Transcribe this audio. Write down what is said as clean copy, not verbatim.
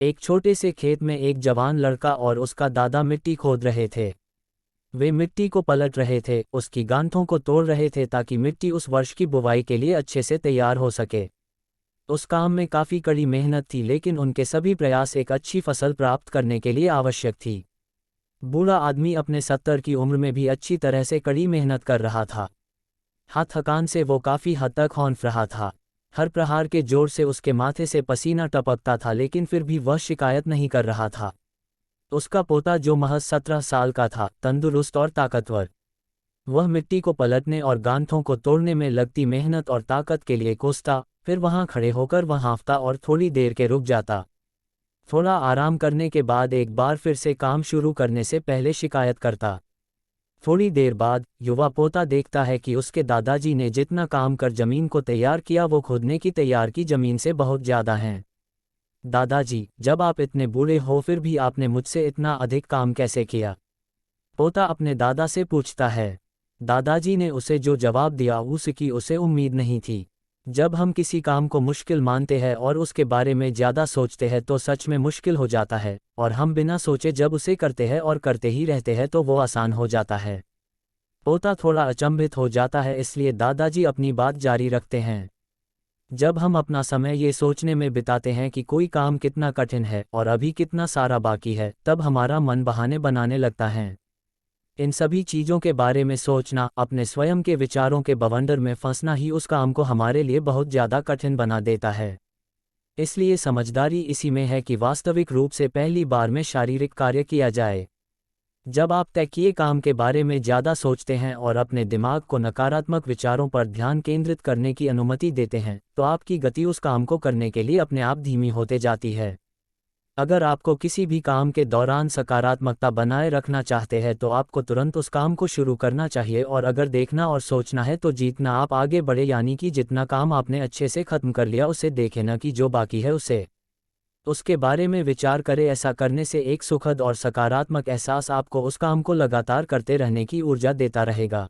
एक छोटे से खेत में एक जवान लड़का और उसका दादा मिट्टी खोद रहे थे। वे मिट्टी को पलट रहे थे, उसकी गांठों को तोड़ रहे थे ताकि मिट्टी उस वर्ष की बुवाई के लिए अच्छे से तैयार हो सके। उस काम में काफ़ी कड़ी मेहनत थी, लेकिन उनके सभी प्रयास एक अच्छी फसल प्राप्त करने के लिए आवश्यक थी। बूढ़ा आदमी अपने 70 की उम्र में भी अच्छी तरह से कड़ी मेहनत कर रहा था। थकान से वो काफ़ी हद तक हौंफ रहा था। हर प्रहार के जोर से उसके माथे से पसीना टपकता था, लेकिन फिर भी वह शिकायत नहीं कर रहा था। उसका पोता, जो महज 17 साल का था, तंदुरुस्त और ताकतवर, वह मिट्टी को पलटने और गांठों को तोड़ने में लगती मेहनत और ताकत के लिए कोसता, फिर वहां खड़े होकर वह हाँफता और थोड़ी देर के रुक जाता। थोड़ा आराम करने के बाद एक बार फिर से काम शुरू करने से पहले शिकायत करता। थोड़ी देर बाद युवा पोता देखता है कि उसके दादाजी ने जितना काम कर जमीन को तैयार किया वो खोदने की तैयार की जमीन से बहुत ज़्यादा हैं। दादाजी, जब आप इतने बूढ़े हो फिर भी आपने मुझसे इतना अधिक काम कैसे किया? पोता अपने दादा से पूछता है। दादाजी ने उसे जो जवाब दिया उसकी उसे उम्मीद नहीं थी। जब हम किसी काम को मुश्किल मानते हैं और उसके बारे में ज़्यादा सोचते हैं तो सच में मुश्किल हो जाता है, और हम बिना सोचे जब उसे करते हैं और करते ही रहते हैं तो वो आसान हो जाता है। पोता थोड़ा अचंभित हो जाता है, इसलिए दादाजी अपनी बात जारी रखते हैं। जब हम अपना समय ये सोचने में बिताते हैं कि कोई काम कितना कठिन है और अभी कितना सारा बाकी है, तब हमारा मन बहाने बनाने लगता है। इन सभी चीज़ों के बारे में सोचना, अपने स्वयं के विचारों के बवंडर में फंसना ही उस काम को हमारे लिए बहुत ज़्यादा कठिन बना देता है। इसलिए समझदारी इसी में है कि वास्तविक रूप से पहली बार में शारीरिक कार्य किया जाए। जब आप तय किए काम के बारे में ज़्यादा सोचते हैं और अपने दिमाग को नकारात्मक विचारों पर ध्यान केंद्रित करने की अनुमति देते हैं, तो आपकी गति उस काम को करने के लिए अपने आप धीमी होते जाती है। अगर आपको किसी भी काम के दौरान सकारात्मकता बनाए रखना चाहते हैं तो आपको तुरंत उस काम को शुरू करना चाहिए, और अगर देखना और सोचना है तो जीतना आप आगे बढ़े, यानी कि जितना काम आपने अच्छे से खत्म कर लिया उसे देखें, न कि जो बाकी है उसे। उसके बारे में विचार करें। ऐसा करने से एक सुखद और सकारात्मक एहसास आपको उस काम को लगातार करते रहने की ऊर्जा देता रहेगा।